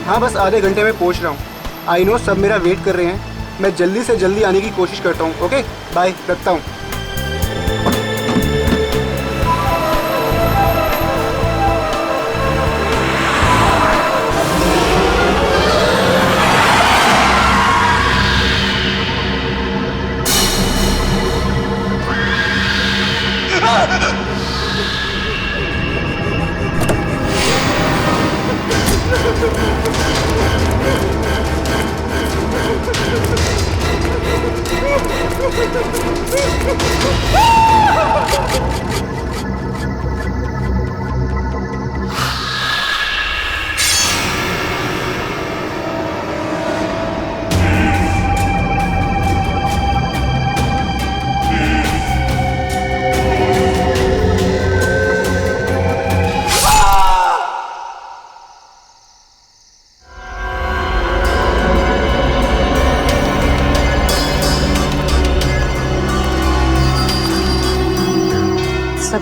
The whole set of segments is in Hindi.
हाँ, बस आधे घंटे में पहुँच रहा हूँ। आई नो सब मेरा वेट कर रहे हैं। मैं जल्दी से जल्दी आने की कोशिश करता हूँ। ओके बाय, रखता हूँ।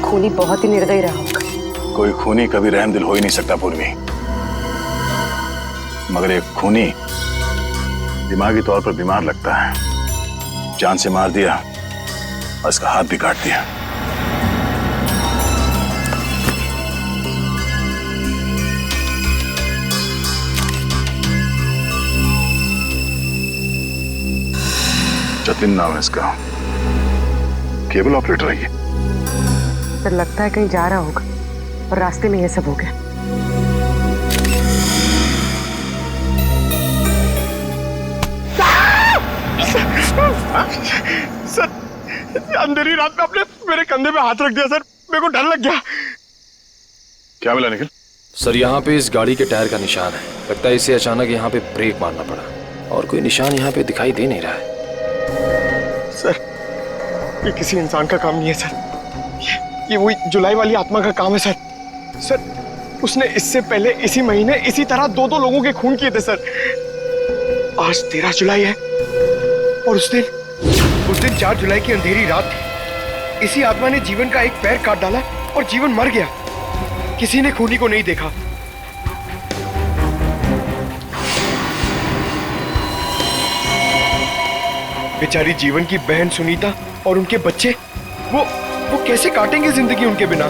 खूनी बहुत ही निर्दयी रहा होगा। कोई खूनी कभी रहमदिल हो ही नहीं सकता पूर्वी, मगर एक खूनी दिमागी तौर पर बीमार लगता है। जान से मार दिया और इसका हाथ भी काट दिया। जतिन नाम है इसका, केबल ऑपरेटर है ये। सर लगता है कहीं जा रहा होगा और रास्ते में ये सब हो गया। सर अंधेरी रात में आपने मेरे कंधे पे हाथ रख दिया सर, मेरे को डर लग गया। क्या मिला निखिल? सर यहाँ पे इस गाड़ी के टायर का निशान है। लगता है इसे अचानक यहाँ पे ब्रेक मारना पड़ा और कोई निशान यहाँ पे दिखाई दे नहीं रहा है। सर ये किसी इंसान का काम नहीं है सर, ये वही जुलाई वाली आत्मा का काम है सर। सर उसने इससे पहले इसी महीने इसी तरह दो लोगों के खून किए थे सर। आज 13 जुलाई है और उस दिन 4 जुलाई की अंधेरी रात थी। इसी आत्मा ने जीवन का एक पैर काट डाला और जीवन मर गया। किसी ने खूनी को नहीं देखा। बेचारी जीवन की बहन सुनीता और उनके बच्चे, वो कैसे काटेंगे जिंदगी उनके बिना।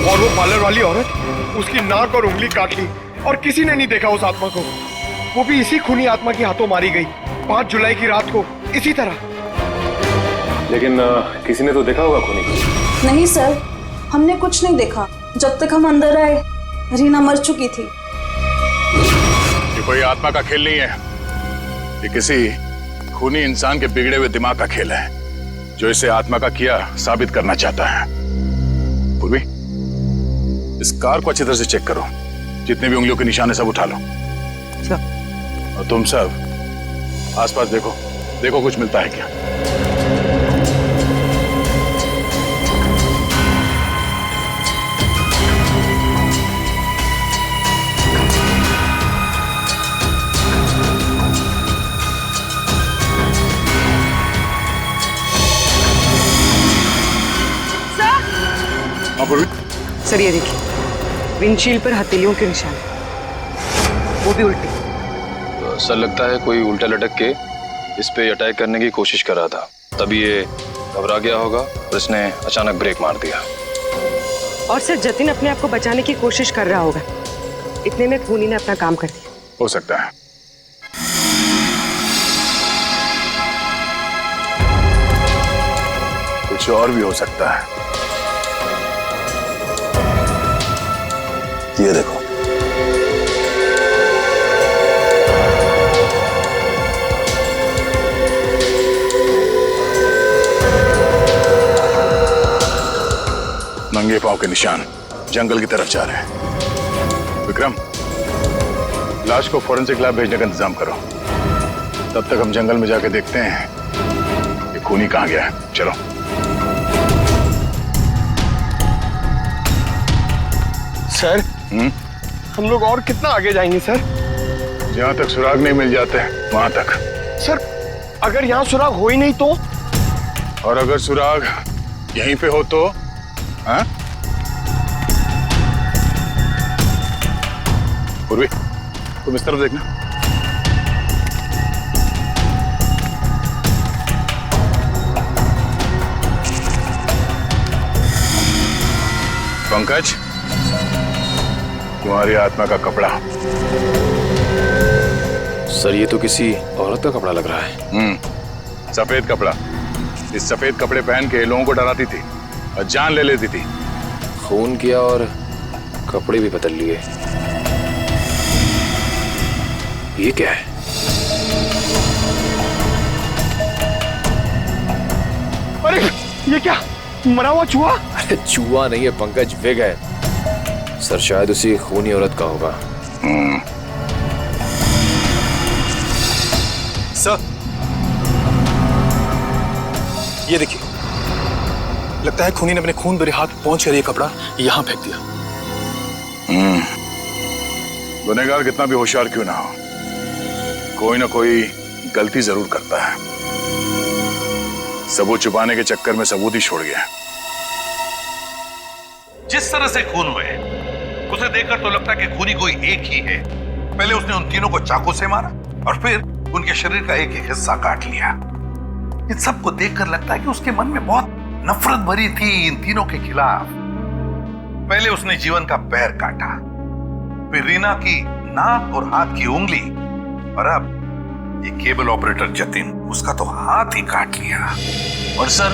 और वो पार्लर वाली औरत, उसकी नाक और उंगली काट ली और किसी ने नहीं देखा उस आत्मा को। वो भी इसी खूनी आत्मा के हाथों मारी गई 5 जुलाई की रात को इसी तरह। लेकिन किसी ने तो देखा होगा खूनी को। नहीं सर, हमने कुछ नहीं देखा। जब तक हम अंदर आए रीना मर चुकी थी। ये कोई आत्मा का खेल नहीं है, ये किसी खूनी इंसान के बिगड़े हुए दिमाग का खेल है जो इसे आत्मा का किया साबित करना चाहता है। पूर्वी इस कार को अच्छी तरह से चेक करो, जितने भी उंगलियों के निशान है सब उठा लो। और तुम सब आसपास देखो कुछ मिलता है क्या। सर ये देखिए, विंडशील्ड पर हथेलियों के निशान, वो भी उल्टे। तो सर लगता है कोई उल्टा लटक के इस पे अटैक करने की कोशिश कर रहा था, तभी ये घबरा गया होगा और इसने अचानक ब्रेक मार दिया। और सर जतिन अपने आप को बचाने की कोशिश कर रहा होगा, इतने में खूनी ने अपना काम कर दिया। हो सकता है। कुछ और भी हो सकता है। ये देखो, नंगे पांव के निशान जंगल की तरफ जा रहे हैं। विक्रम, लाश को फोरेंसिक लैब भेजने का इंतजाम करो। तब तक हम जंगल में जाके देखते हैं ये खूनी कहाँ गया है। चलो। सर हम लोग और कितना आगे जाएंगे सर? जहाँ तक सुराग नहीं मिल जाते वहां तक। सर अगर यहाँ सुराग हो ही नहीं तो? और अगर सुराग यहीं पे हो तो हाँ? पूर्वी, तुम इस तरफ देखना। पंकज, तुम्हारी आत्मा का कपड़ा। सर ये तो किसी औरत का कपड़ा लग रहा है। सफेद कपड़ा। इस सफेद कपड़े पहन के लोगों को डराती थी और जान ले लेती थी। खून किया और कपड़े भी बदल लिए। ये क्या है? अरे ये क्या, मरा हुआ चूहा? अरे चूहा नहीं है पंकज, विग है। सर शायद उसी खूनी औरत का होगा। सर, ये देखिए, लगता है खूनी ने अपने खून भरे हाथ पहुंच कर ये कपड़ा यहां फेंक दिया। गुनहगार कितना भी होशियार क्यों ना हो, कोई ना कोई गलती जरूर करता है। सबूत छुपाने के चक्कर में सबूत ही छोड़ गया। जिस तरह से खून हुए, उसे देखकर तो लगता है कि खूनी कोई एक ही है। पहले उसने उन तीनों को चाकू से मारा और फिर उनके शरीर का एक एक हिस्सा काट लिया। इन सबको देखकर लगता है कि उसके मन में बहुत नफरत भरी थी इन तीनों के खिलाफ। पहले उसने जीवन का पैर काटा, फिर रीना की नाक और हाथ की उंगली, और अब ये केबल ऑपरेटर जतिन, उसका तो हाथ ही काट लिया। और सर,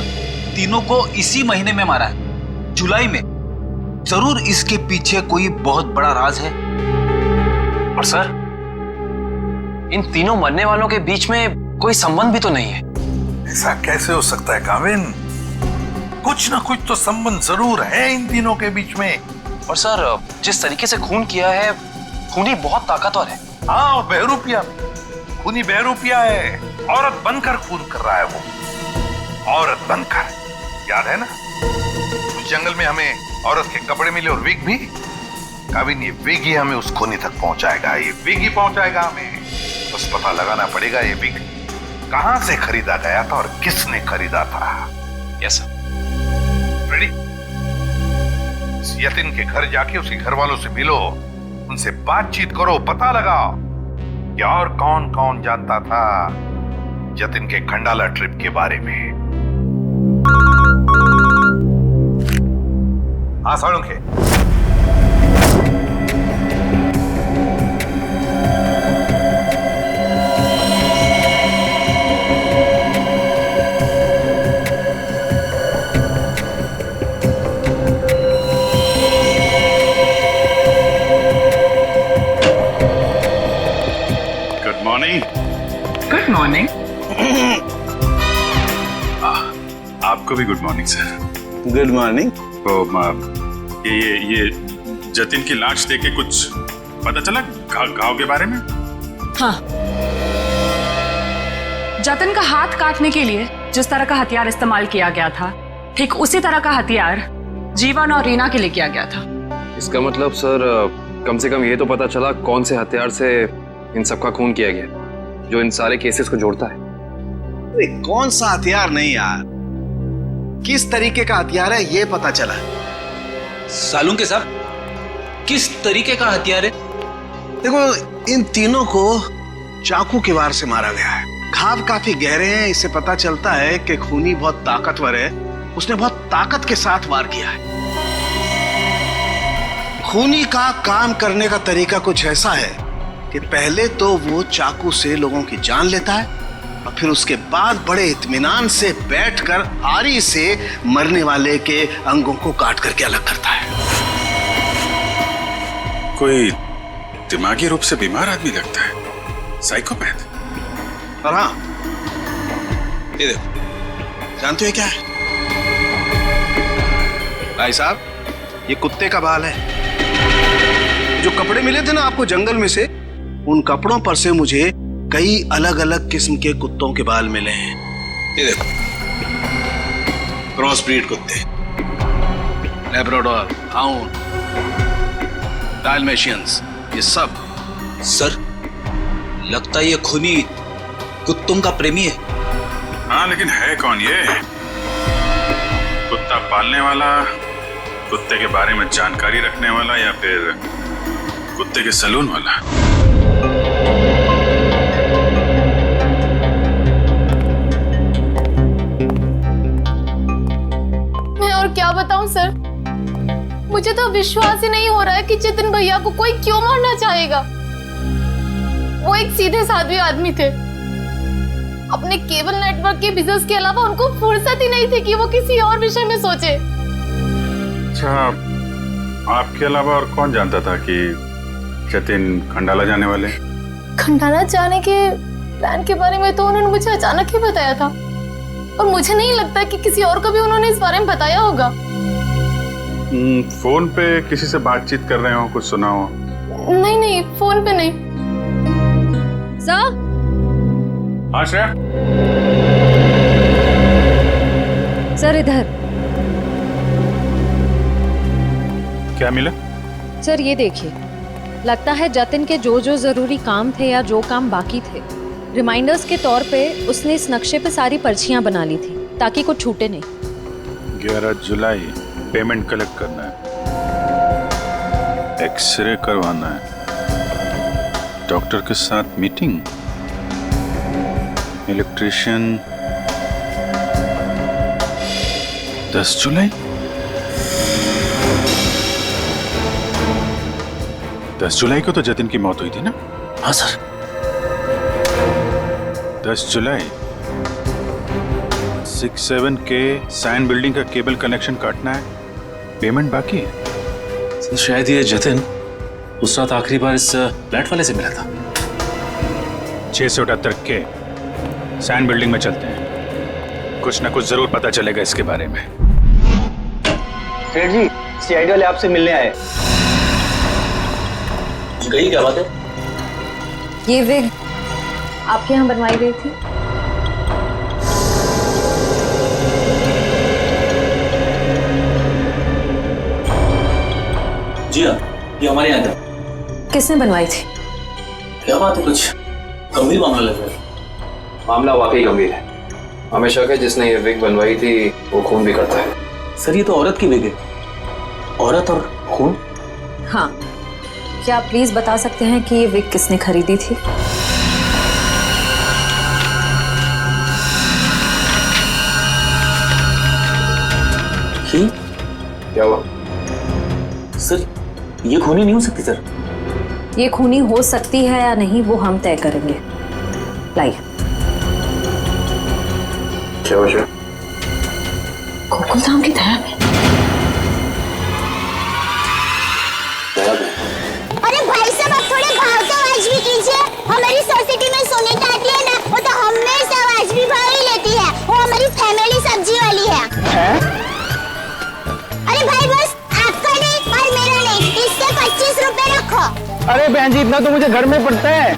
तीनों को इसी महीने में मारा है, जुलाई में। जरूर इसके पीछे कोई बहुत बड़ा राज है। और सर, इन तीनों मरने वालों के बीच में कोई संबंध भी तो नहीं है। ऐसा कैसे हो सकता है काविन? कुछ ना कुछ तो संबंध जरूर है इन तीनों के बीच में। और सर, जिस तरीके से खून किया है, खूनी बहुत ताकतवर है। हाँ, और बहरूपिया भी। खूनी बहरूपिया है, औरत बनकर खून कर रहा है वो। औरत बनकर, याद है ना उस जंगल में हमें औरत के कपड़े मिले और विग भी। काविन, ये विग ही हमें उस खूनी तक पहुंचाएगा। ये विग ही पहुंचाएगा हमें। बस पता लगाना पड़ेगा ये विग कहां से खरीदा गया था और किसने खरीदा था। Yes sir. रेडी? यतिन के घर जाके उसके घर वालों से मिलो, उनसे बातचीत करो, पता लगाओ कि और कौन कौन जानता था जतिन के खंडाला ट्रिप के बारे में। हाँ साळुंखे, गुड मॉर्निंग। आपको भी good morning sir. Good morning. तो ये जतिन की लाश देख के कुछ पता चला घाव के बारे में? हाँ, जतिन का हाथ काटने के लिए जिस तरह का हथियार इस्तेमाल किया गया था, ठीक उसी तरह का हथियार जीवन और रीना के लिए किया गया था। इसका मतलब सर, कम से कम ये तो पता चला कौन से हथियार से इन सबका खून किया गया, जो इन सारे केसेस को जोड़ता है। अरे कौन सा हथियार नहीं यार, किस तरीके का हथियार है ये पता चला। सालुंखे साहब, किस तरीके का हथियार है? देखो, इन तीनों को चाकू के वार से मारा गया है। घाव काफी गहरे हैं, इससे पता चलता है कि खूनी बहुत ताकतवर है। उसने बहुत ताकत के साथ वार किया है। खूनी का काम करने का तरीका कुछ ऐसा है कि पहले तो वो चाकू से लोगों की जान लेता है और फिर उसके बाद बड़े इत्मीनान से बैठकर आरी से मरने वाले के अंगों को काट करके अलग करता है। कोई दिमागी रूप से बीमार आदमी लगता है, साइकोपैथ। और हाँ, ये देखो, जानते हो क्या है भाई साहब? ये कुत्ते का बाल है। जो कपड़े मिले थे ना आपको जंगल में से, उन कपड़ों पर से मुझे कई अलग अलग किस्म के कुत्तों के बाल मिले हैं। ये देखो, क्रॉस ब्रीड कुत्ते, लैब्राडोर, हाउंड, डाल्मेशियंस, ये सब। सर, लगता है ये खूनी कुत्तों का प्रेमी है। हाँ, लेकिन है कौन ये? कुत्ता पालने वाला कुत्ते के बारे में जानकारी रखने वाला या फिर कुत्ते के सलून वाला? मैं और क्या बताऊं सर, मुझे तो विश्वास ही नहीं हो रहा है कि जितिन भैया को कोई क्यों मारना चाहेगा। वो एक सीधे साधे आदमी थे। अपने केबल नेटवर्क के बिजनेस के अलावा उनको फुर्सत ही नहीं थी कि वो किसी और विषय में सोचे। अच्छा, आपके अलावा और कौन जानता था कि जतिन खंडाला जाने वाले? खंडाला जाने के प्लान के बारे में तो उन्होंने मुझे अचानक ही बताया था, और मुझे नहीं लगता कि किसी और को भी उन्होंने इस बारे में बताया होगा। फोन पे किसी से बातचीत कर रहे हो, कुछ सुना हो? नहीं नहीं, फोन पे नहीं। सर? हाँ श्रेया? सर इधर। क्या मिला? सर ये देखिए, लगता है जतिन के जो जो जरूरी काम थे या जो काम बाकी थे, रिमाइंडर्स के तौर पे उसने इस नक्शे पे सारी पर्चियां बना ली थी ताकि कुछ छूटे नहीं। 11 जुलाई पेमेंट कलेक्ट करना है, एक्सरे करवाना है, डॉक्टर के साथ मीटिंग, इलेक्ट्रिशियन 10 जुलाई। 10 जुलाई को तो जतिन की मौत हुई थी ना? हाँ सर। 10 जुलाई 67 के सैन बिल्डिंग का केबल कनेक्शन काटना है, पेमेंट बाकी है। सर शायद ये जतिन उस रात आखिरी बार इस फ्लैट वाले से मिला था। 678 के सैन बिल्डिंग में चलते हैं, कुछ ना कुछ जरूर पता चलेगा इसके बारे में। सेठ जी, सीआईडी वाले आपसे मिलने आए। कही क्या बात है? ये विग आपके यहाँ बनवाई गई थी? जी हाँ, ये हमारे यहाँ था। किसने बनवाई थी? क्या बात है, कुछ गंभीर मामला लग रहा है। मामला वाकई गंभीर है। हमें शक है जिसने ये विग बनवाई थी वो खून भी करता है। सर ये तो औरत की विग है। औरत और खून? हाँ, क्या आप प्लीज बता सकते हैं कि ये विग किसने खरीदी थी? क्या हुआ? सर ये खूनी नहीं हो सकती सर। ये खूनी हो सकती है या नहीं वो हम तय करेंगे। लाइए। क्या वजह? गोकुल धाम की दया में। अरे भाई साहब, आप थोड़े भाव तो आवाज भी कीजिए। हमारी सोसाइटी में सुनीता आती है ना, वो तो हमेशा आवाज भी भाव ही लेती है। वो हमारी फैमिली सब्जी वाली है। अरे भाई बस आपका नहीं और मेरा नहीं, इसके 25 रुपए रखो। अरे बहन जी, इतना तो मुझे घर में पड़ता है।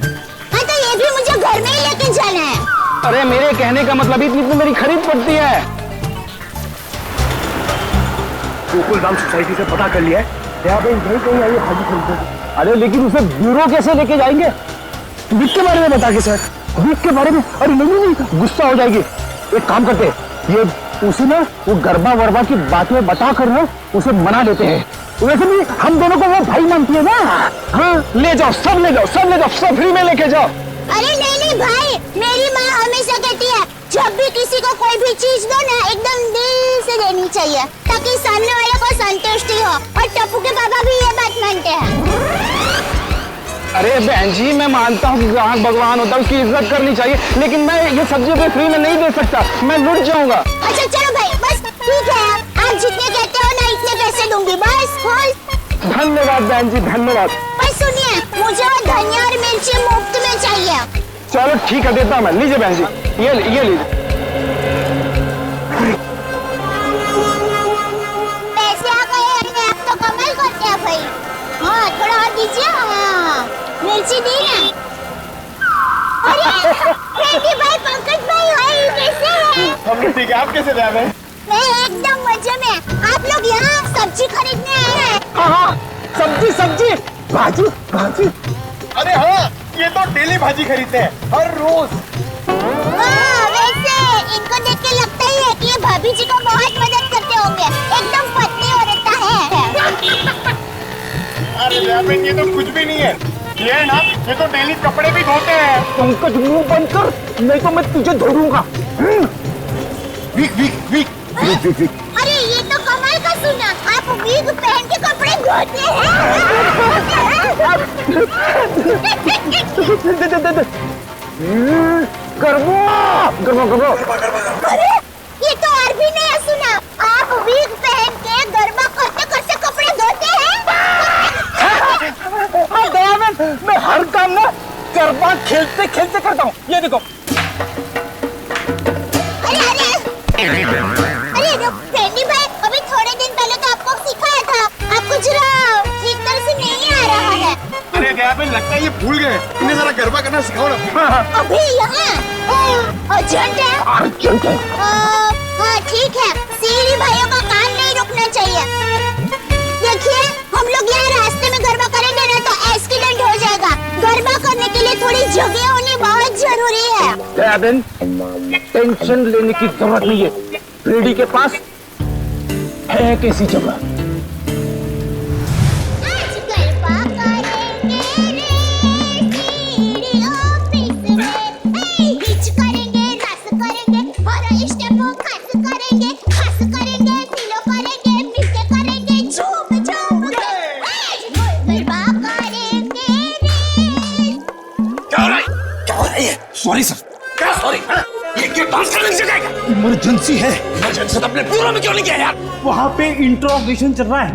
हाँ तो ये भी मुझे घर में ही लेके जाना है। अरे मेरे कहने का मतलब इतनी तो मेरी खरीद पड़ती है। गोकुल धाम सोसाइटी से पता कर लिया है, यहाँ पे कहीं आई भाजी खरीदने। अरे लेकिन उसे ब्यूरो कैसे लेके जाएंगे? विक के बारे में बता के सर, विक के बारे में। अरे नहीं, गुस्सा हो जाएगी। एक काम करते हैं, ये उसे ना वो गरबा वरबा की बातें बता कर ना उसे मना लेते हैं। वैसे भी हम दोनों को वो भाई मानती है ना। हाँ ले जाओ, सब ले जाओ, सब ले जाओ, सब फ्री में लेके जाओ। अरे नहीं भाई, मेरी माँ हमेशा कहती है जब भी किसी को कोई भी चीज दो ना एकदम दिल से देनी चाहिए ताकि सामने वाले को संतुष्टि हो। और टप्पू के पापा भी ये बात मानते हैं। अरे बहन जी, मैं मानता हूँ कि ग्राहक भगवान होता है, उसकी इज्जत करनी चाहिए, लेकिन मैं ये सब्जी पे फ्री में नहीं दे सकता, मैं लुट जाऊंगा। अच्छा चलो भाई, बस ठीक है, आप जितने कहते हो ना इतने पैसे दूंगी बस। धन्यवाद बहन जी, धन्यवाद। बस सुनिए, मुझे वो धनिया और मिर्ची मुफ्त में चाहिए। चलो ठीक है, देता हूँ मैं। लीजिए बहन जी, ये लीजिए। पैसे आ गए अपने आप तो कमाल करते हैं भाई। हाँ थोड़ा और दीजिए। हाँ मिर्ची दी ना। अरे रेड्डी भाई, पंकज भाई, भाई कैसे हैं? हम ठीक है, आप कैसे रह रहे हैं? मैं एकदम मजे में। आप लोग यहाँ सब्जी खरीदने आए हैं? हाँ, सब्जी, भाजी। अरे हाँ, ये तो डेली भाजी खरीदते हैं, हर रोज। वैसे इनको देख के लगता ही है कि ये भाभी जी को बहुत मदद करते होंगे। एकदम पत्नी औरत है। दयाबेन ये तो कुछ भी नहीं है, ये है ना, ये तो डेली कपड़े भी धोते हैं। पंकज मुंह बंद कर, नहीं तो मैं तुझे धोऊंगा। Weak weak weak weak weak weak. अरे ये तो कमाल का सुना, आप विग पहन के कपड़े धोते हैं। दे दे दे दे। गरबा गरबा गरबा। अरे ये तो और भी नया सुना, आप विग पहन के गरबा करते करते कपड़े धोते हैं। दयाबेन, मैं हर काम ना गरबा खेलते खेलते करता हूँ। ये देखो। अरे फ्रेंडी भाई, अभी थोड़े दिन पहले तो आपको सिखाया था, आपको जरा ठीक तरह से नहीं आ रहा है। अरे दयाबेन, लगता है ये भूल गए, इन्हें जरा गरबा करना सिखाओ ना। अभी यहाँ अर्जेंट है। अर्जेंट है। हाँ ठीक है, सीढ़ी भाइयों का काम नहीं रुकना चाहिए। देखिए, हम लोग यहाँ रास्ते में गरबा करेंगे ना तो एक्सीडेंट हो जाएगा। गरबा करने के लिए थोड़ी जगह होनी बहुत जरूरी है। दयाबेन, टेंशन लेने की जरूरत नहीं है, फ्रेडी के पास है कैसी जगह। सॉरी सर, क्या सॉरी? ये क्या डांस करने की जगह है? इमरजेंसी है। इमरजेंसी तो अपने ब्यूरो में क्यों नहीं किया यार? वहाँ पे इंट्रोगेशन चल रहा है,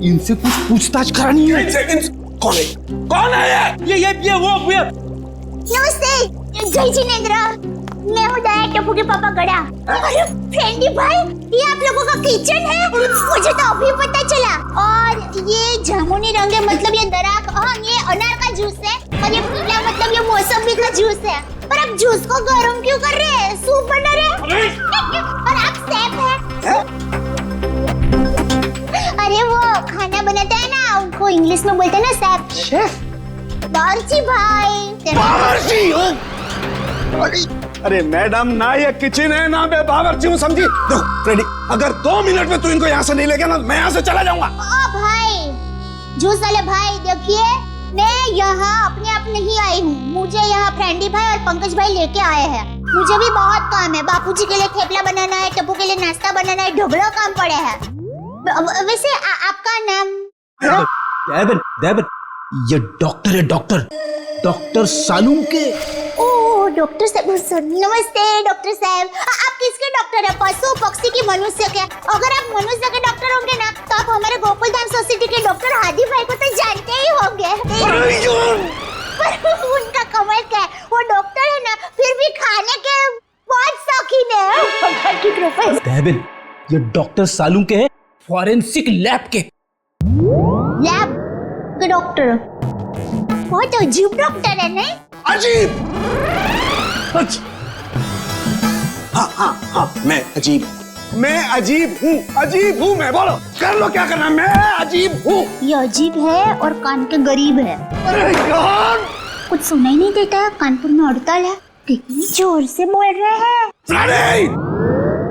इनसे कुछ पूछताछ करानी है। कौन है? कौन है ये वो नमस्ते, जय जिनेंद्र, मैं हूँ दया टप्पू के पापा गड़ा। अरे फ्रेंडी भाई, ये आप लोगों का किचन है? मुझे तो अभी पता चला। और ये जामुनी रंग है, मतलब ये दराक, हाँ ये अनार का जूस है, और ये पीला मतलब ये मौसमी का जूस है। पर आप जूस को गर्म क्यों कर रहे हैं? सूप बना रहे हैं? और आप शेफ हैं? अरे वो खाना बनाता है ना, उनको इंग्लिश में बोलते हैं ना शेफ। शेफ? बावर्ची भाई। बावर्ची हो? अरे मैडम, ना ये किचन है ना मैं बावर्ची हूँ, समझी? देखो फ्रेडी, अगर 2 मिनट में तू इनको यहाँ से नहीं ले गया ना, मैं यहाँ से चला जाऊंगा। ओ भाई, जूस वाले भाई, देखिए मैं यहाँ अपने आप नहीं आई हूँ, मुझे यहाँ फ्रेंडी भाई और पंकज भाई लेके आए हैं। मुझे भी बहुत काम है, बापूजी के लिए थेपला बनाना है, टप्पू के लिए नाश्ता बनाना है, ढोबड़ा काम पड़े हैं। वैसे आपका नाम? दयाबेन, दयाबेन, ये डॉक्टर है, डॉक्टर सालूम के। ओह डॉक्टर साहब, नमस्ते डॉक्टर साहब। आप किसके डॉक्टर हैं? पशु पक्षी की मनुष्य के? अगर आप मनुष्य के डॉक्टर होंगे ना, तो आप हमारे गोकुल धाम सोसाइटी के डॉक्टर हादी भाई को तो जानते ही होंगे। उनका कमाल क्या है, वो डॉक्टर है ना, फिर भी खाने के बहुत शौकीन है। दयाबेन, ये डॉक्टर सालूम के है, फॉरेंसिक लैब के। लैब के डॉक्टर? बहुत अजीब डॉक्टर है नहीं? अजीब? हाँ, मैं अजीब हूँ, मैं, बोलो कर लो क्या करना, मैं अजीब हूँ। ये अजीब है और कान के गरीब है। अरे यार, कुछ सुनाई नहीं देता है, कानपुर में हड़ताल है, कितनी जोर से बोल रहे हैं।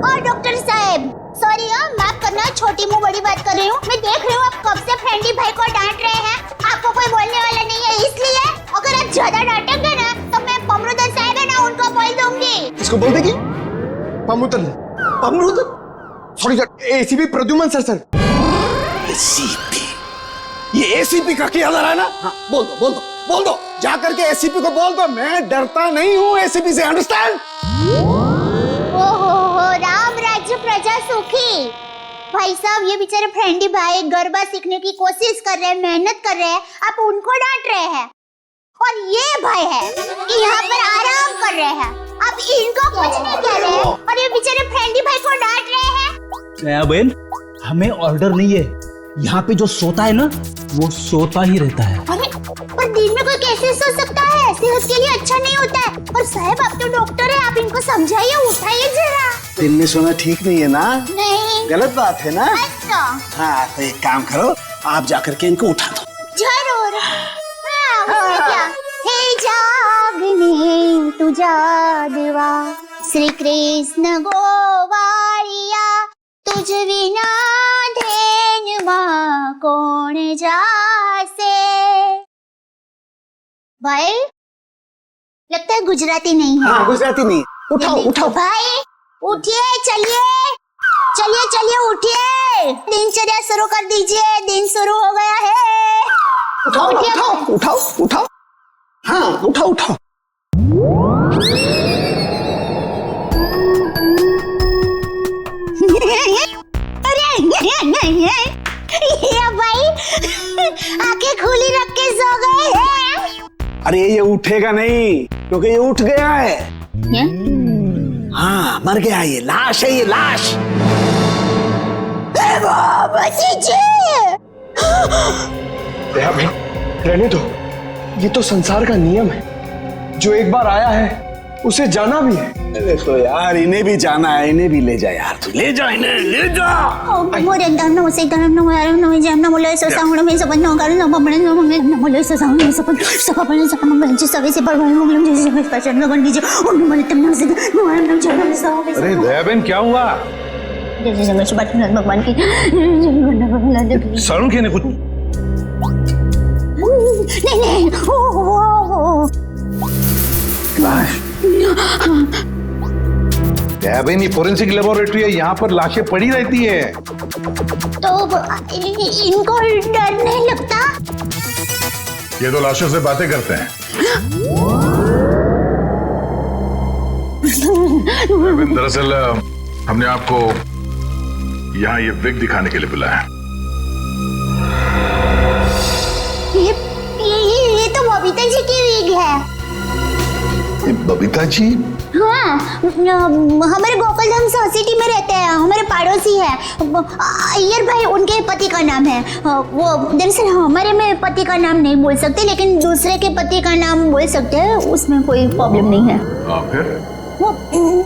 और डॉक्टर साहब सॉरी, माफ करना, छोटी मुंह बड़ी बात कर रही हूँ। मैं देख रही हूँ आप कब से फ्रेंडी भाई को डांट रहे हैं, आपको कोई बोलने वाला नहीं है, इसलिए अगर आप ज्यादा डांटेंगे ना तो मैं पमरुदन साहब है ना, उनको बोल दूंगी। किसको बोल देगी? पमरुदन? Sorry sir, ACP Pradyuman sir. ACP? ये एसीपी का क्या है ना? हाँ, बोल दो, जा करके एसीपी को बोल दो, मैं डरता नहीं हूँ एसीपी से, अंडरस्टैंड? ओहो, राम राज्य प्रजा सुखी। भाई साहब, ये बेचारे फ्रेंडी भाई गरबा सीखने की कोशिश कर रहे हैं, मेहनत कर रहे हैं, आप उनको डांट रहे हैं। और ये भाई है कि यहाँ पर आराम कर रहे हैं, आप इनको कुछ नहीं कह रहे हैं, और ये बेचारे फ्रेंडी भाई को डांट रहे हैं। दयाबेन, हमें ऑर्डर नहीं है, यहाँ पे जो सोता है ना, वो सोता ही रहता है। अरे पर दिन में कोई कैसे सो सकता है? सेहत के लिए अच्छा नहीं होता है। और साहब, आप तो डॉक्टर है, आप इनको समझाइए, उठाइए जरा। दिन में सोना ठीक नहीं है ना? नहीं, गलत बात है ना? अच्छा। हाँ, तो एक काम करो, आप जाकर के इनको उठा दो। जरूर। हाँ, उसमें क्या? हे जागने तू जागवा, श्री कृष्ण गोवारिया, तुझ विना धेनुमा कोण जासे। भाई लगता है गुजराती नहीं है। हाँ गुजराती नहीं। उठाओ उठाओ भाई उठिए, चलिए चलिए चलिए उठिए, दिनचर्या शुरू कर दीजिए, दिन शुरू हो गया है। उठाओ उठाओ उठाओ उठाओ, हाँ उठाओ उठाओ। अरे ये भाई आंखें खुली रख के सो गए हैं। अरे ये उठेगा नहीं क्योंकि ये उठ गया है। हाँ मर गया, ये लाश है, ये लाश। रहने दो, ये तो संसार का नियम है, जो एक बार आया है उसे जाना भी है। अरे तो यार इन्हें भी जाना है, इन्हें भी ले जा यार, तू ले जा इन्हें, ले जा। मोरे दम न उसे दम न यार न जम न बोले सो साउंड में सब न कर न बमणे न बोले सो साउंड में सब बने सब मंगल जी सवे से पर मंगल जी से पहचान लगन दीजिए उन मन तम न से न जाना सब। अरे दयाबेन क्या हुआ? जैसे जंगल से बात भगवान की सारुण के ने कुछ नहीं ओ लाश। दयाबेन ये फोरेंसिक लेबोरेटरी है, यहाँ पर लाशें पड़ी रहती है। तो इनको डर नहीं लगता? ये तो लाशों से बातें करते हैं। दरअसल हमने आपको यहाँ ये विग दिखाने के लिए बुलाया। ये तो बबीता जी की विग है। बबीता जी? हाँ, हमारे गोकुलधाम सोसाइटी में रहते हैं, हमारे पड़ोसी है। अय्यर भाई उनके पति का नाम है। वो दरअसल हमारे में पति का नाम नहीं बोल सकते, लेकिन दूसरे के पति का नाम बोल सकते हैं, उसमें कोई प्रॉब्लम नहीं है। फिर वो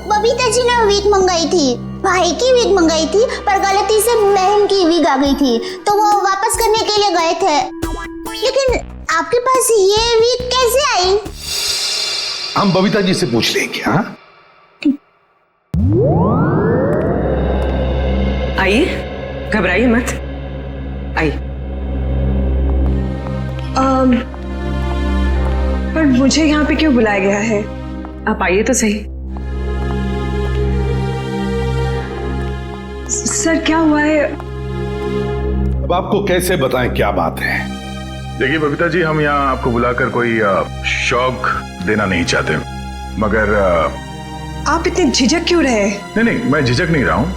बबीता जी ने विग मंगाई थी, भाई की विग मंगाई थी, पर गलती से बहन की विग आ गई थी, तो वो वापस करने के लिए गए थे। लेकिन आपके पास ये विग कैसे आई? हम बबीता जी से पूछ लेंगे। हाँ आइए, घबराइए मत, आइए। पर मुझे यहाँ पे क्यों बुलाया गया है? आप आइए तो सही। सर क्या हुआ है? अब आपको कैसे बताएं क्या बात है? देखिए बबीता जी, हम यहाँ आपको बुलाकर कोई शौक देना नहीं चाहते, मगर आप इतने झिझक क्यों रहे? नहीं, मैं झिझक नहीं रहा हूँ।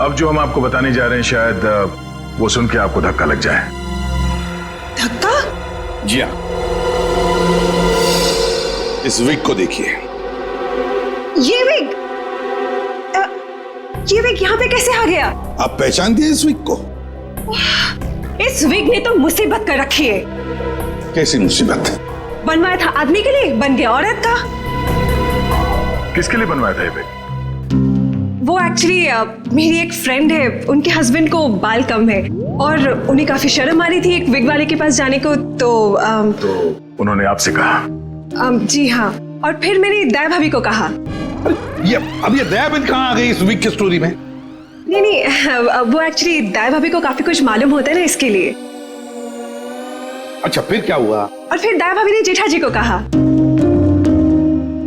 अब जो हम आपको बताने जा रहे हैं शायद वो सुन के आपको धक्का लग जाए। धक्का? जी हाँ, इस विग को देखिए। ये विग यहाँ पे कैसे आ गया? आप पहचानते हैं इस विग को? इस विग ने तो मुसीबत कर रखी है। कैसी मुसीबत? बनवाया था आदमी के लिए, बन गया औरत का। किसके लिए बनवाया था ये विग? वो एक्चुअली मेरी एक फ्रेंड है, उनके हस्बैंड को बाल कम है और उन्हें काफी शर्म आ रही थी एक विग वाले के पास जाने को, तो उन्होंने आपसे कहा? जी हाँ, और फिर मेरी दया भाभी को कहा। अब ये दयाबेन कहाँ आ गई इस विग की स्टोरी में? नहीं, वो एक्चुअली दया भाभी को काफी कुछ मालूम होता है ना, इसके लिए। अच्छा फिर क्या हुआ? और फिर दया भाभी ने जेठा जी को कहा,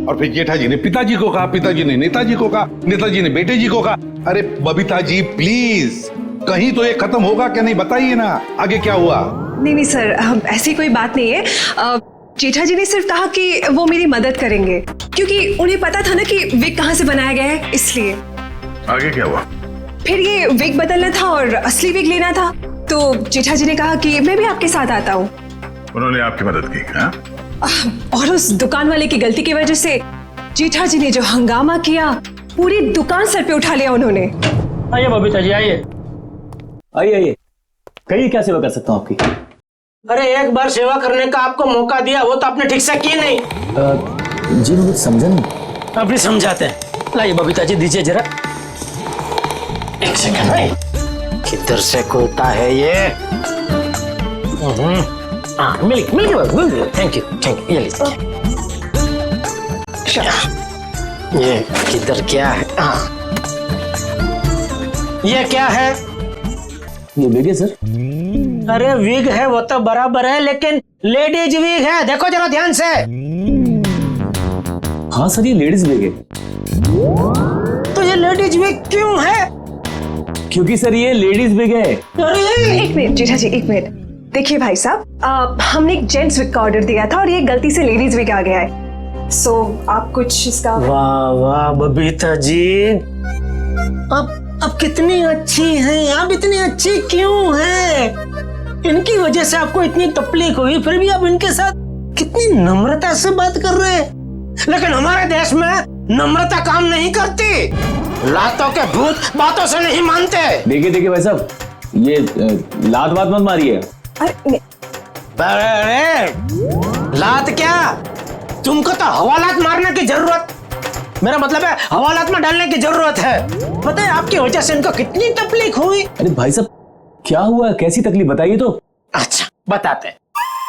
और फिर जेठा जी ने पिताजी को कहा, पिताजी ने नेताजी को कहा, नेताजी ने बेटे जी को कहा। अरे बबीता जी प्लीज, कहीं तो ये खत्म होगा क्या नहीं, बताइए ना आगे क्या हुआ? नहीं सर, ऐसी कोई बात नहीं है। जेठा जी ने सिर्फ कहा कि वो मेरी मदद करेंगे, क्योंकि उन्हें पता था ना कि विग कहाँ से बनाया गया है, इसलिए। आगे क्या हुआ? फिर ये विग बदलना था और असली विग लेना था, तो जेठा जी ने कहा कि मैं भी आपके साथ आता हूँ। उन्होंने आपकी मदद की? हाँ? और उस दुकान वाले की गलती की वजह से जेठा जी ने जो हंगामा किया, पूरी दुकान सर पे उठा लिया उन्होंने। आइए बबीता जी, आइए आइए, कहिए क्या सेवा कर सकता हूँ आपकी? अरे एक बार सेवा करने का आपको मौका दिया, वो तो आपने ठीक से की नहीं। जी मुझे समझा नहीं। अभी समझाते हैं, लाइए बबीता जी दीजिए जरा। एक सेकंड भाई, किधर से खोता है ये? मिल गया, थैंक यू, ये लीजिए। ये किधर क्या है? ये क्या है? ये बेगे सर। अरे विग है वो तो बराबर है, लेकिन लेडीज विग है, देखो जरा ध्यान से। हाँ सर, ये लेडीज विग है। तो ये लेडीज विग क्यों है? क्योंकि सर ये लेडीज विग है। एक मिनट जेठा जी, एक मिनट। देखिए भाई साहब, हमने एक जेंट्स विग का ऑर्डर दिया था और ये गलती से लेडीज विग आ गया है। सो आप कुछ इसका। वाह वाह बबीता जी, अब कितनी अच्छी हैं आप, इतनी अच्छी क्यों हैं? इनकी वजह से आपको इतनी तकलीफ हुई, फिर भी आप इनके साथ कितनी नम्रता से बात कर रहे हैं। लेकिन हमारे देश में नम्रता काम नहीं करती, लातों के भूत बातों से नहीं मानते। देखिए भाई साहब, ये लात बात मत मारिए। अरे लात क्या, तुमको तो हवालात मारने की जरूरत, मेरा मतलब है हवालात में डालने की जरूरत है। पता है आपकी वजह से इनको कितनी तकलीफ हुई। अरे भाई साहब क्या हुआ, कैसी तकलीफ बताइए तो। अच्छा बताते हैं।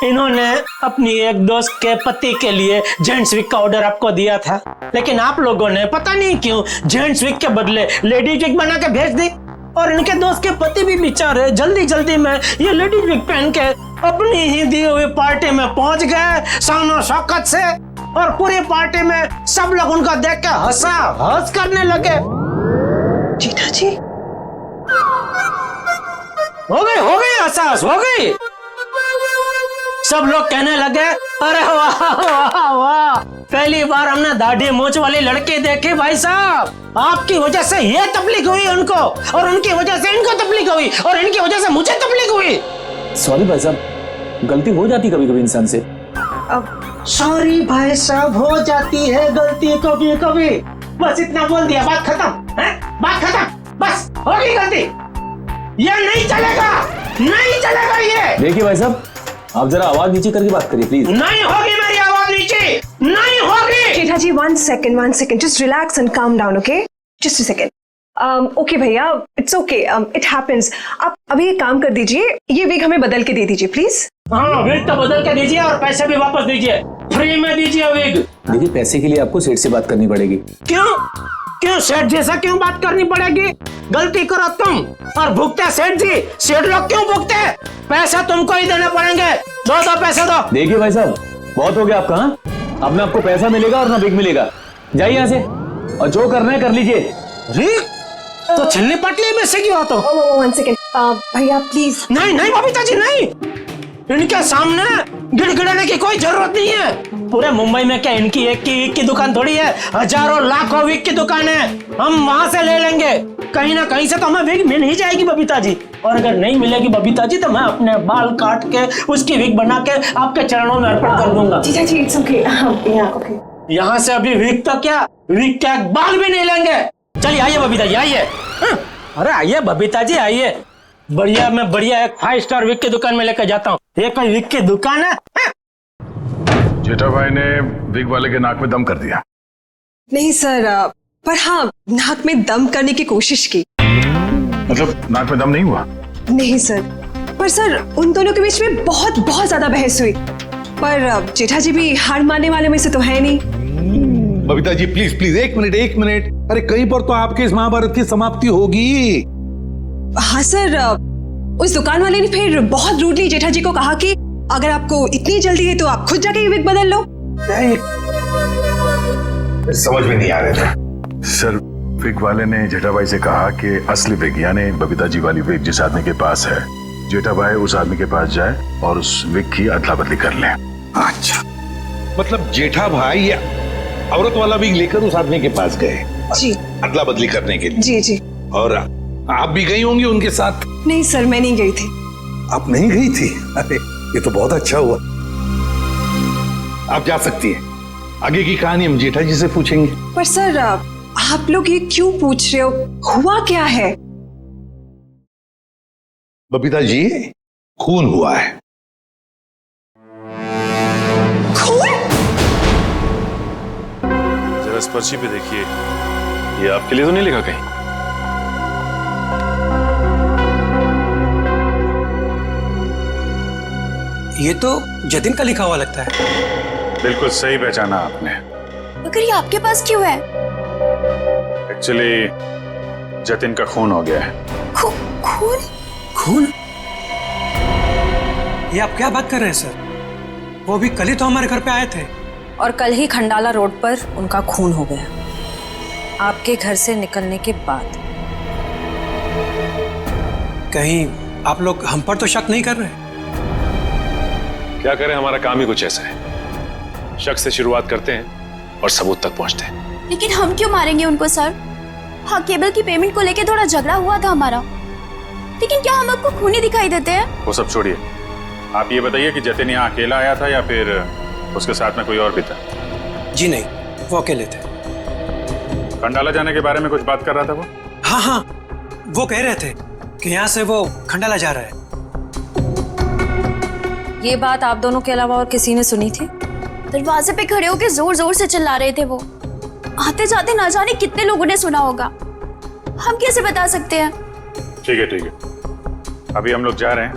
इन्होंने अपनी एक दोस्त के पति के लिए जेंट्स विग का ऑर्डर आपको दिया था, लेकिन आप लोगों ने पता नहीं क्यों जेंट्स विग के बदले लेडीज विग बना के भेज दी, और इनके दोस्त के पति भी बेचारे जल्दी जल्दी में ये लेडीज विग पहन के अपनी ही दी हुई पार्टी में पहुंच गए शानो शौकत से, और पूरी पार्टी में सब लोग उनको देख के हंस करने लगे। जेठा जी हो गई हंस हो गई। सब लोग कहने लगे अरे वाह वाह वाह, पहली बार हमने दाढ़ी मूंछ वाली लड़की देखी भाई साहब। आपकी वजह से ये तकलीफ हुई उनको, और उनकी वजह से इनको तकलीफ हुई, और इनकी वजह से मुझे तकलीफ हुई। सॉरी भाई साहब, गलती हो जाती कभी कभी इंसान से। सॉरी भाई साहब, हो जाती है गलती कभी कभी, बस इतना बोल दिया, बात खत्म है, बात खत्म, बस हो गई गलती। ये नहीं चलेगा, नहीं चलेगा ये। देखिए भाई साहब, आप जरा आवाज नीचे करके बात करिए प्लीज। नहीं होगी मेरी आवाज नीचे, नहीं होगी। जेठा जी one second, just relax and calm down, okay? Just a second. Okay भैया, इट्स ओके, इट हैपेंस। आप अभी एक काम कर दीजिए, ये विग हमें बदल के दे दीजिए प्लीज। हाँ विग तो बदल के दीजिए, और पैसे भी वापस दीजिए, फ्री में दीजिए विग। देखिए पैसे के लिए आपको सेठ से बात करनी पड़ेगी। क्यों सेठ जैसा क्यों बात करनी पड़ेगी? गलती करो तुम और भुगते सेठ जी, सेठ लोग क्यों भुगते? पैसा तुमको ही देने पड़ेंगे, दो पैसे दो। देखिए भाई साहब, बहुत हो गया आपका। अब ना आपको पैसा मिलेगा और ना विग मिलेगा, जाइए यहाँ से, और जो करना है कर लीजिए। तो छिलनी पटली में से क्यों तो? वन सेकेंड भैया प्लीज। नहीं बबीता जी नहीं, इनके सामने गिड़गिड़ाने की कोई जरूरत नहीं है। पूरे मुंबई में क्या इनकी एक की विग की दुकान थोड़ी है, हजारों लाखों विग की दुकान है, हम वहां से ले लेंगे। कहीं ना कहीं से तो हमें विग मिल ही जाएगी बबीता जी, और अगर नहीं मिलेगी बबीता जी तो मैं अपने बाल काट के उसकी विग बना के आपके चरणों में अर्पण कर दूंगा। जीजा जी इट्स ओके, ओके। यहाँ से अभी विग तो क्या, विग क्या बाल भी नहीं लेंगे। चलिए आइए बबीता जी आइए। अरे आइए बबीता जी आइए, बढ़िया मैं बढ़िया एक 5 स्टार विग की दुकान में लेकर जाता हूँ। ये कोई विग की दुकान है? जेठा भाई ने विग वाले के नाक में दम कर दिया। नहीं सर, पर हाँ नाक में दम करने की कोशिश की। मतलब नाक में दम नहीं हुआ? नहीं सर, पर सर उन दोनों के बीच में बहुत बहुत ज्यादा बहस हुई, पर जेठा जी भी हार मानने वाले में से तो है नहीं। बबीता जी प्लीज प्लीज, एक मिनट, अरे कहीं पर तो आपके इस महाभारत की समाप्ति होगी। हाँ सर, उस दुकान वाले ने फिर बहुत रूडली जेठा जी को कहा कि अगर आपको इतनी जल्दी है तो आप खुद जाके विग बदल लो। समझ में नहीं आ रहा था सर। विग वाले ने जेठा भाई से कहा कि असली विग यानी बबीता जी वाली विग जिस आदमी के पास है, जेठा भाई उस आदमी के पास जाए और उस विग की अदला बदली कर ले। अच्छा, मतलब जेठा भाई ये औरत वाला विग लेकर उस आदमी के पास गए जी, अदला बदली करने के लिए। जी जी। और आप भी गई होंगी उनके साथ? नहीं सर, मैं नहीं गई थी। आप नहीं गई थी? अरे ये तो बहुत अच्छा हुआ। आप जा सकती हैं, आगे की कहानी हम जेठा जी से पूछेंगे। पर सर आप लोग ये क्यों पूछ रहे हो, हुआ क्या है? बबीता जी खून हुआ है। जरा इस पर्ची पे देखिए, ये आपके लिए तो नहीं लिखा कहीं? ये तो जतिन का लिखा हुआ लगता है। बिल्कुल सही पहचाना आपने। मगर ये आपके पास क्यों है? एक्चुअली जतिन का खून हो गया है। खून? खून? ये आप क्या बात कर रहे हैं सर? वो भी कल ही तो हमारे घर पे आए थे। और कल ही खंडाला रोड पर उनका खून हो गया, आपके घर से निकलने के बाद। कहीं आप लोग हम पर तो शक नहीं कर रहे? क्या करें, हमारा काम ही कुछ ऐसा है। शक से शुरुआत करते हैं और सबूत तक पहुंचते हैं। लेकिन हम क्यों मारेंगे उनको सर? हाँ, केबल की पेमेंट को लेके थोड़ा झगड़ा हुआ था हमारा, लेकिन क्या हम आपको खूनी दिखाई देते हैं? वो सब छोड़िए, आप ये बताइए कि जतिन यहाँ अकेला आया था या फिर उसके साथ में कोई और भी था? जी नहीं, वो अकेले थे। खंडाला जाने के बारे में कुछ बात कर रहा था वो? हाँ हाँ, वो कह रहे थे कि यहाँ से वो खंडाला जा रहा है। ये बात आप दोनों के अलावा और किसी ने सुनी थी? दरवाजे पे खड़े होकर जोर जोर से चिल्ला रहे थे वो। आते जाते ना जाने कितने लोगों ने सुना होगा, हम कैसे बता सकते हैं? ठीक है ठीक है, अभी हम लोग जा रहे हैं,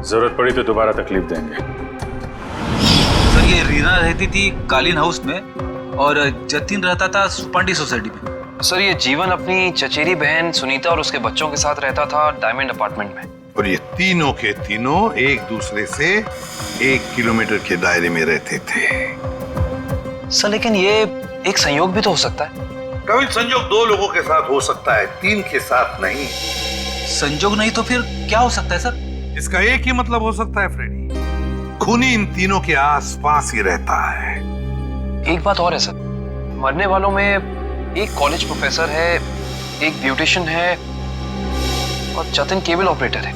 जरूरत पड़ी तो दोबारा तकलीफ देंगे। सर, ये रीना रहती थी कालीन हाउस में और जतिन रहता था सुपांडी सोसाइटी में। सर, ये जीवन अपनी चचेरी बहन सुनीता और उसके बच्चों के साथ रहता था डायमंड अपार्टमेंट में। और ये तीनों के तीनों एक दूसरे से 1 किलोमीटर के दायरे में रहते थे। सर, लेकिन ये एक संयोग भी तो हो सकता है। कभी संयोग 2 लोगों के साथ हो सकता है, 3 के साथ नहीं। संयोग नहीं तो फिर क्या हो सकता है सर? इसका एक ही मतलब हो सकता है फ्रेडी, खूनी इन तीनों के आसपास ही रहता है। एक बात और है सर, मरने वालों में एक कॉलेज प्रोफेसर है, एक ब्यूटिशियन है और जतिन केबल ऑपरेटर है।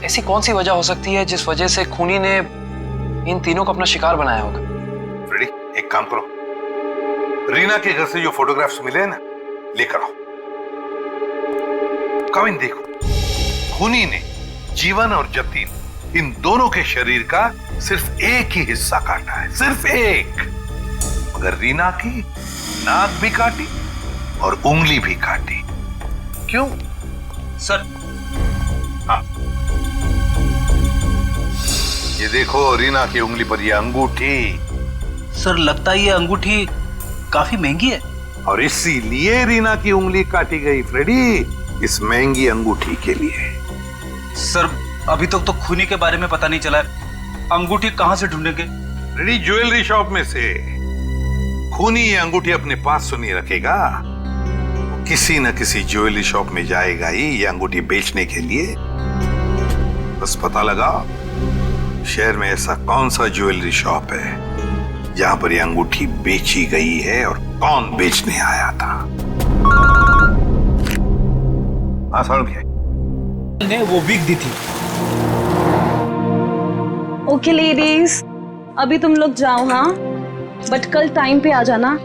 ऐसी कौन सी वजह हो सकती है जिस वजह से खूनी ने इन तीनों को अपना शिकार बनाया होगा? फ्रेडी, एक काम करो, रीना के घर से जो फोटोग्राफ्स मिले हैं ना, लेकर आओ। कविन देखो, खूनी ने जीवन और जतिन इन दोनों के शरीर का सिर्फ एक ही हिस्सा काटा है, सिर्फ एक। मगर रीना की नाक भी काटी और उंगली भी काटी। क्यों सर? हाँ, ये देखो रीना की उंगली पर ये अंगूठी। सर, लगता है ये अंगूठी काफी महंगी है। और इसीलिए रीना की उंगली काटी गई फ्रेडी, इस महंगी अंगूठी के लिए। सर, अभी तक तो खूनी के बारे में पता नहीं चला है, अंगूठी कहां से ढूंढेंगे? फ्रेडी, ज्वेलरी शॉप में से। खूनी ये अंगूठी अपने पास तो नहीं रखेगा, किसी न किसी ज्वेलरी शॉप में जाएगा ही ये अंगूठी बेचने के लिए। बस पता लगा शहर में ऐसा कौन सा ज्वेलरी शॉप है जहां पर ये अंगूठी बेची गई है और कौन बेचने आया था। आसान क्या ने वो वीक दी थी। ओके लेडीज, अभी तुम लोग जाओ, हाँ, बट कल टाइम पे आ जाना।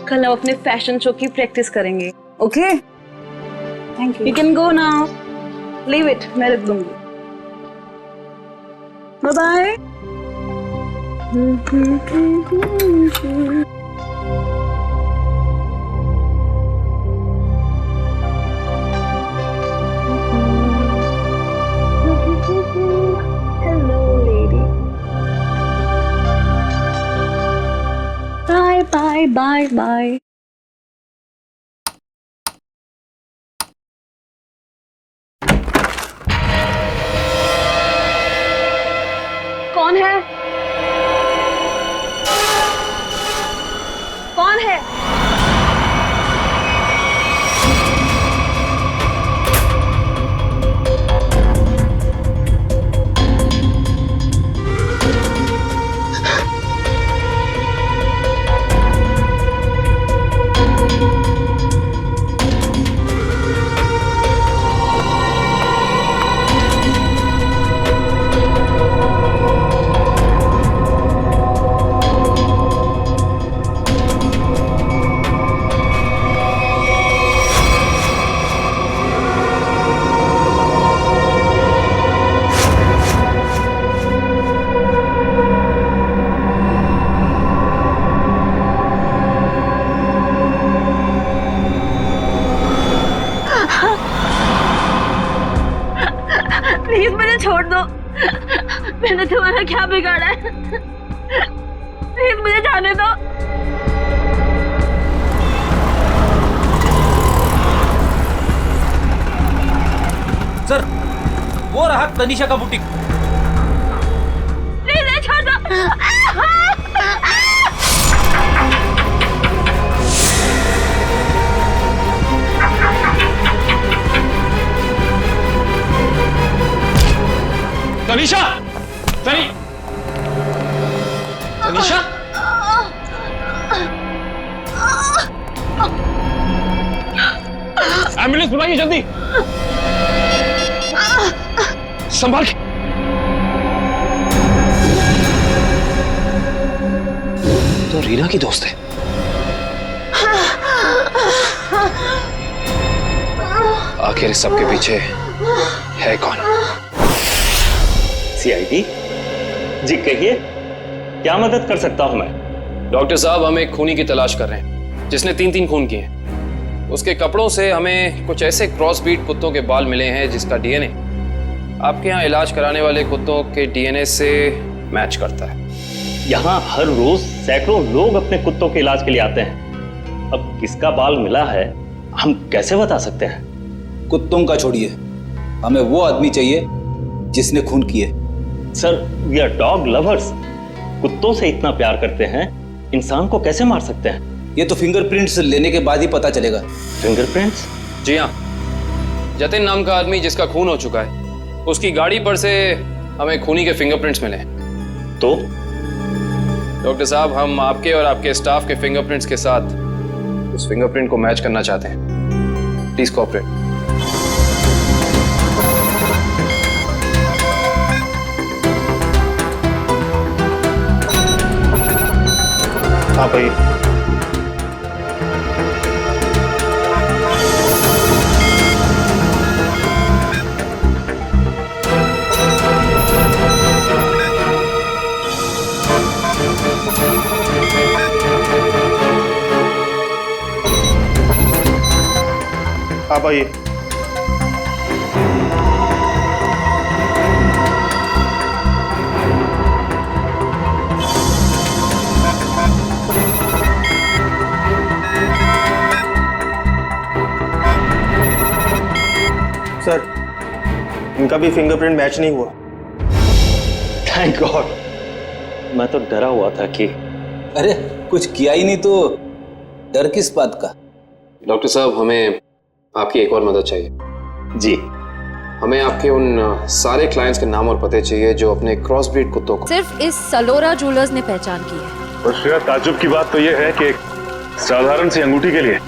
कल हम अपने फैशन शो की प्रैक्टिस करेंगे। Okay, thank you can go now, leave it, मैं रख दूंगी। Bye bye. Bye, bye, bye. कौन है? कौन है? प्लीज मुझे छोड़ दो, मैंने तुम्हारा क्या बिगाड़ा है? प्लीज मुझे जाने दो। सर, वो रहा तनिषा का बुटीक। एम्बुलेंस बुलाइए जल्दी। संभाल के। तो रीना की दोस्त है। आखिर इस सबके पीछे है कौन? सीआईडी जी, कहिए क्या मदद कर सकता हूं मैं? डॉक्टर साहब, हम एक खूनी की तलाश कर रहे हैं जिसने 3 खून किए हैं। उसके कपड़ों से हमें कुछ ऐसे क्रॉस ब्रीड कुत्तों के बाल मिले हैं जिसका डीएनए आपके यहाँ इलाज कराने वाले कुत्तों के डीएनए से मैच करता है। यहाँ हर रोज सैकड़ों लोग अपने कुत्तों के इलाज के लिए आते हैं। अब किसका बाल मिला है हम कैसे बता सकते हैं? कुत्तों का छोड़िए, हमें वो आदमी चाहिए जिसने खून किए। Sir, we are dog lovers. कुत्तों से इतना प्यार करते हैं, इंसान को कैसे मार सकते हैं? ये तो फिंगरप्रिंट्स लेने के बाद ही पता चलेगा। फिंगरप्रिंट्स? जी हाँ, जतिन नाम का आदमी जिसका खून हो चुका है, उसकी गाड़ी पर से हमें खूनी के फिंगरप्रिंट्स मिले। तो डॉक्टर साहब, हम आपके और आपके स्टाफ के फिंगरप्रिंट्स के साथ उस फिंगरप्रिंट को मैच करना चाहते हैं। Please cooperate. हाँ भाई। आप आइए। सर, इनका भी फिंगरप्रिंट मैच नहीं हुआ। Thank God. मैं तो डरा हुआ था कि अरे कुछ किया ही नहीं तो डर किस बात का? डॉक्टर साहब, हमें आपकी एक और मदद चाहिए। जी। हमें आपके उन सारे क्लाइंट्स के नाम और पते चाहिए जो अपने क्रॉस ब्रीड कुत्तों को सिर्फ इस सलोरा ज्वेलर्स ने पहचान की है। और श्रेया, ताज्जुब की बात तो यह है कि एक साधारण सी अंगूठी के लिए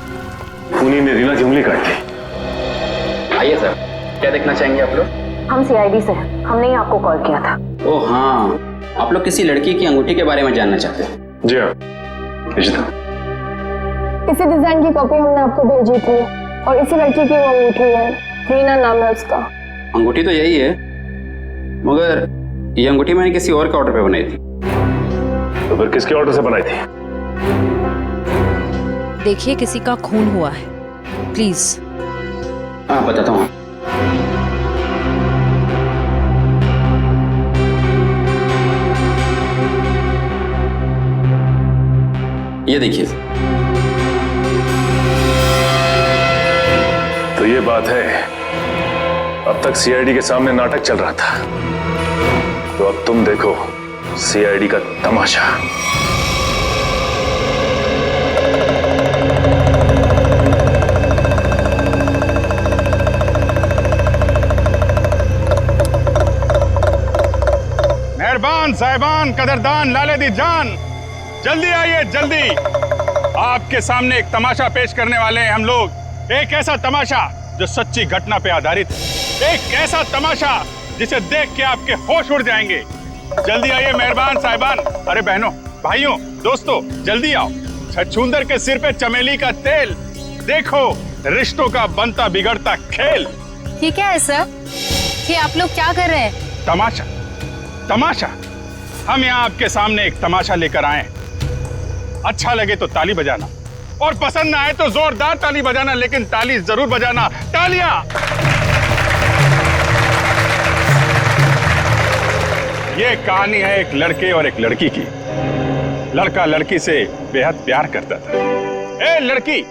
खूनी ने रीना की उंगली काट दी। आइए सर, क्या देखना चाहेंगे आप लोग? हम सीआईडी से हैं, हमने ही आपको कॉल किया था। ओह हाँ, आप लोग किसी लड़की की अंगूठी के बारे में जानना चाहते हैं? जी हाँ, इसी डिजाइन की कॉपी हमने आपको भेजी थी और इसी लड़की की वो अंगूठी है, रीना नाम है उसका। अंगूठी तो यही है, मगर ये अंगूठी मैंने किसी और के ऑर्डर पे बनाई थी। तो फिर किसके ऑर्डर से बनाई थी? देखिए, किसी का खून हुआ है, प्लीज। हाँ, बताता हूँ। ये देखिए। तो ये बात है, अब तक सीआईडी के सामने नाटक चल रहा था, तो अब तुम देखो सीआईडी का तमाशा। मेहरबान साहिबान, कदरदान, लाले दी जान, जल्दी आइए जल्दी। आपके सामने एक तमाशा पेश करने वाले हैं हम लोग। एक ऐसा तमाशा जो सच्ची घटना पे आधारित है, एक ऐसा तमाशा जिसे देख के आपके होश उड़ जाएंगे। जल्दी आइए मेहरबान साहिबान। अरे बहनों, भाइयों, दोस्तों, जल्दी आओ। छछूंदर के सिर पे चमेली का तेल, देखो रिश्तों का बनता बिगड़ता खेल। ये क्या है सर? ये आप लोग क्या कर रहे हैं? तमाशा, तमाशा। हम यहाँ आपके सामने एक तमाशा लेकर आए। अच्छा लगे तो ताली बजाना, और पसंद ना आए तो जोरदार ताली बजाना, लेकिन ताली जरूर बजाना। तालियां। ये कहानी है एक लड़के और एक लड़की की। लड़का लड़की से बेहद प्यार करता था। ए लड़की,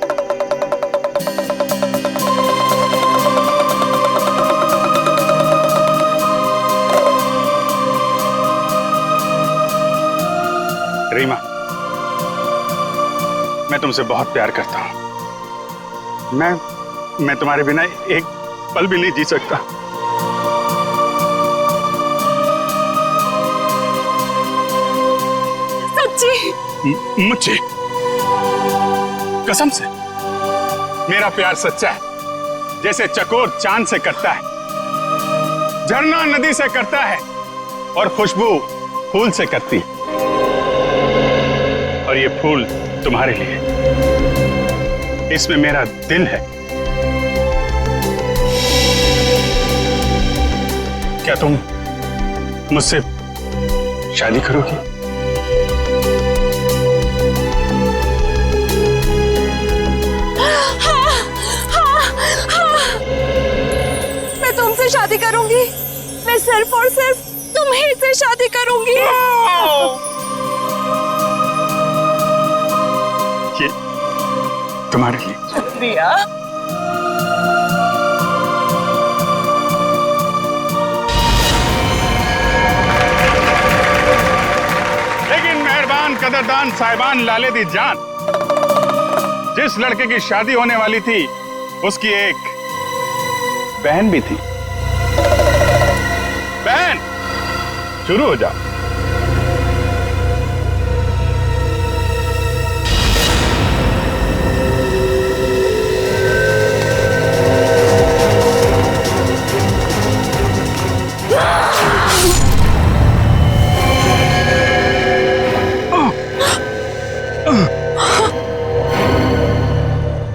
रीमा, मैं तुमसे बहुत प्यार करता हूं। मैं तुम्हारे बिना एक पल भी नहीं जी सकता। सच्ची? मुझे कसम से? मेरा प्यार सच्चा है, जैसे चकोर चांद से करता है, झरना नदी से करता है और खुशबू फूल से करती है। और ये फूल तुम्हारे लिए, इसमें मेरा दिल है। क्या तुम मुझसे शादी करोगी? मैं तुमसे शादी करूंगी। मैं सिर्फ और सिर्फ तुम्हीं से शादी करूंगी। ये तुम्हारे लिए। शुक्रिया। लेकिन मेहरबान कदरदान साहिबान लाले दी जान, जिस लड़के की शादी होने वाली थी उसकी एक बहन भी थी। बहन, शुरू हो जा।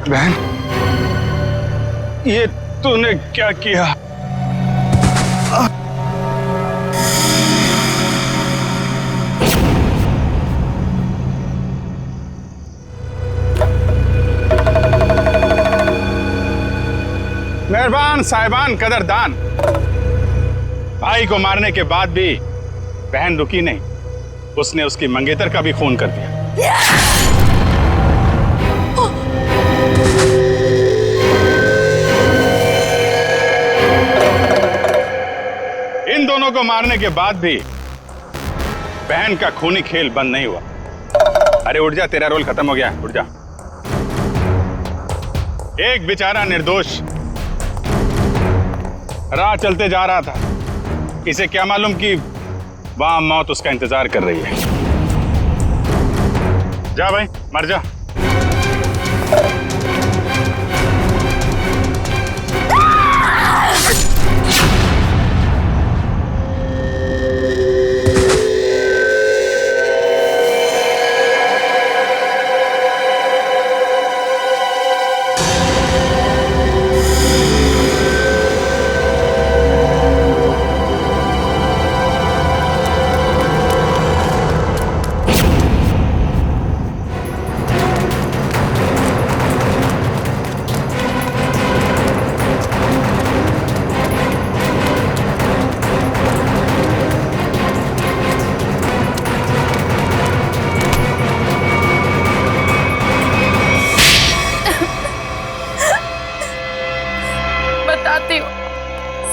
बहन, ये तूने क्या किया? मेहरबान साहिबान कदरदान, भाई को मारने के बाद भी बहन रुकी नहीं, उसने उसकी मंगेतर का भी खून कर दिया। इन दोनों को मारने के बाद भी बहन का खूनी खेल बंद नहीं हुआ। अरे उठ जा, तेरा रोल खत्म हो गया, उठ जा। एक बेचारा निर्दोष राह चलते जा रहा था, इसे क्या मालूम कि वहां मौत उसका इंतजार कर रही है। जा भाई, मर जा।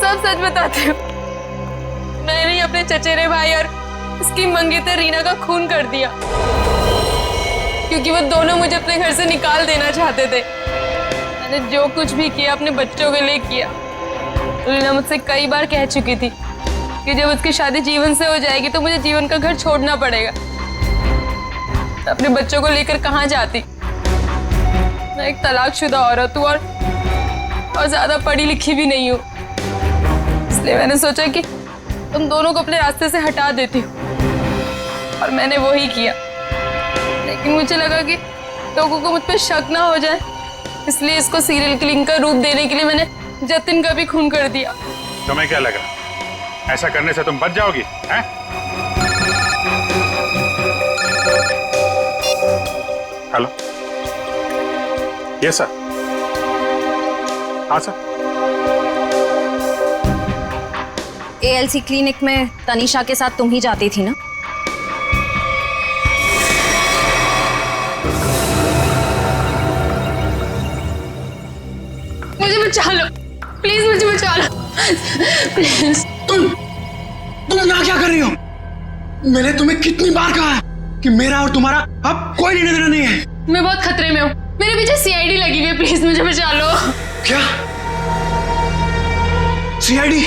सब सच बताती हूँ। मैंने ही अपने चचेरे भाई और उसकी मंगेतर रीना का खून कर दिया, क्योंकि वो दोनों मुझे अपने घर से निकाल देना चाहते थे। मैंने जो कुछ भी किया अपने बच्चों के लिए किया। रीना मुझसे कई बार कह चुकी थी कि जब उसकी शादी जीवन से हो जाएगी तो मुझे जीवन का घर छोड़ना पड़ेगा। अपने बच्चों को लेकर कहाँ जाती? मैं एक तलाकशुदा औरत हूँ और ज्यादा पढ़ी लिखी भी नहीं हूँ, इसलिए मैंने सोचा कि तुम दोनों को अपने रास्ते से हटा देती हूँ, और मैंने वो ही किया। लेकिन मुझे लगा कि लोगों को मुझ पर शक ना हो जाए, इसलिए इसको सीरियल किलिंग का रूप देने के लिए मैंने जतिन का भी खून कर दिया। तुम्हें क्या लगा ऐसा करने से तुम बच जाओगी? हैं? Hello, yes sir. हाँ सर। एएलसी क्लिनिक में तनीषा के साथ तुम ही जाती थी ना? मुझे बचा लो प्लीज, मुझे बचा लो प्लीज। तुम यहाँ क्या कर रही हो? मैंने तुम्हें कितनी बार कहा है कि मेरा और तुम्हारा अब कोई लेना देना नहीं है। मैं बहुत खतरे में हूँ, मेरे पीछे सीआईडी लगी हुई है, प्लीज मुझे बचा लो। क्या सीआईडी?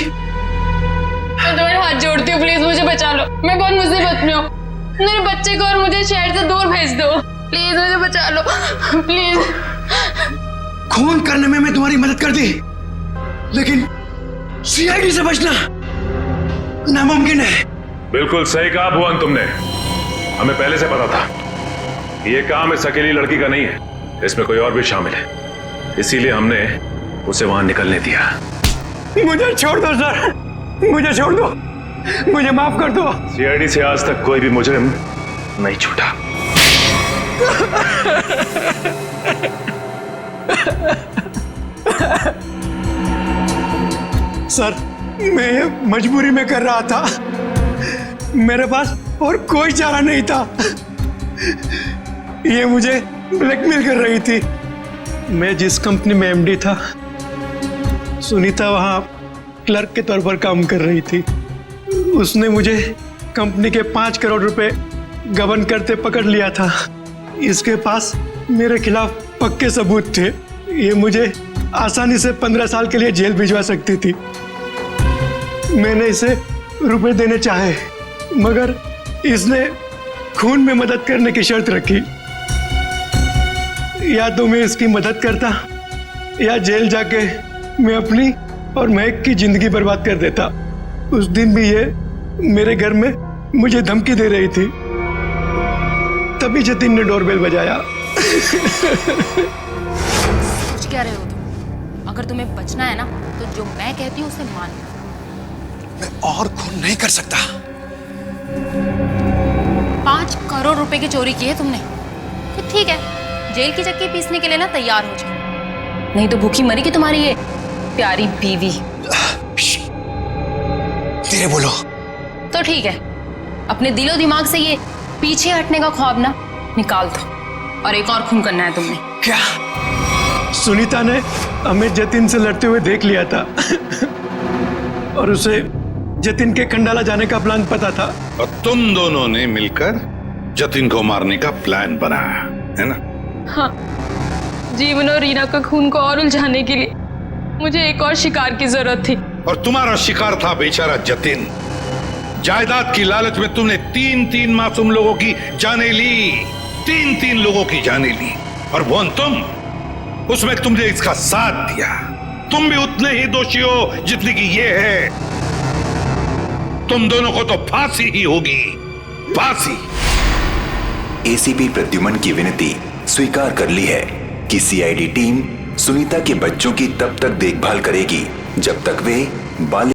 मैं तुम्हारे हाथ जोड़ती हूँ, प्लीज मुझे बचा लो। मैं बहुत मुसीबत में हूँ, मेरे बच्चे को और मुझे शहर से दूर भेज दो, प्लीज मुझे बचा लो प्लीज। खून करने में मैं तुम्हारी मदद कर दी, लेकिन सीआईडी से बचना नामुमकिन है। बिल्कुल सही कहा भुवन तुमने। हमें पहले से पता था ये काम इस अकेली लड़की का नहीं है, इसमें कोई और भी शामिल है, इसीलिए हमने उसे वहां निकलने दिया। मुझे छोड़ दो सर, मुझे छोड़ दो, मुझे माफ कर दो। सीआईडी से आज तक कोई भी मुजरिम नहीं छूटा। सर, मैं ये मजबूरी में कर रहा था, मेरे पास और कोई चारा नहीं था। ये मुझे ब्लैकमेल कर रही थी। मैं जिस कंपनी में एमडी था, सुनीता वहां क्लर्क के तौर पर काम कर रही थी। उसने मुझे कंपनी के 5 करोड़ रुपए गबन करते पकड़ लिया था। इसके पास मेरे खिलाफ पक्के सबूत थे। ये मुझे आसानी से 15 साल के लिए जेल भिजवा सकती थी। मैंने इसे रुपए देने चाहे, मगर इसने खून में मदद करने की शर्त रखी। या तो मैं इसकी मदद करता या जेल जाके मैं अपनी और महक की जिंदगी बर्बाद कर देता। उस दिन भी ये मेरे घर में मुझे धमकी दे रही थी। तभी जतिन ने डोरबेल बजाया। सोच क्या रहे हो तुम? अगर तुम्हें बचना है ना तो जो मैं कहती हूँ उसे मान लो। मैं और खून नहीं कर सकता। 5 करोड़ रुपए की चोरी की है तुमने, तो ठीक है, जेल की चक्की पीसने के लिए ना तैयार हो जाओ, नहीं तो भूखी मरेगी तुम्हारी ये प्यारी बीवी। धीरे बोलो। तो ठीक है, अपने दिलो दिमाग से ये पीछे हटने का ख्वाब ना निकाल दो, और एक और खून करना है तुमने। क्या? सुनीता ने हमें जतिन से लड़ते हुए देख लिया था और उसे जतिन के खंडाला जाने का प्लान पता था। और तुम दोनों ने मिलकर जतिन को मारने का प्लान बनाया है ना? हाँ, जीवन और रीना का खून को और उलझाने के लिए मुझे एक और शिकार की जरूरत थी। और तुम्हारा शिकार था बेचारा जतिन। जायदाद की लालच में तुमने 3-3 मासूम लोगों की जानें ली, 3-3 लोगों की जानें ली। और वो तुम, उसमें तुमने इसका साथ दिया। तुम भी उतने ही दोषी हो जितनी की ये है। तुम दोनों को तो फांसी ही होगी, फांसी। एसीपी प्रद्युमन की विनती स्वीकार कर ली है कि सीआईडी टीम सुनीता के बच्चों की तब तक देखभाल करेगी जब तक वे बालिग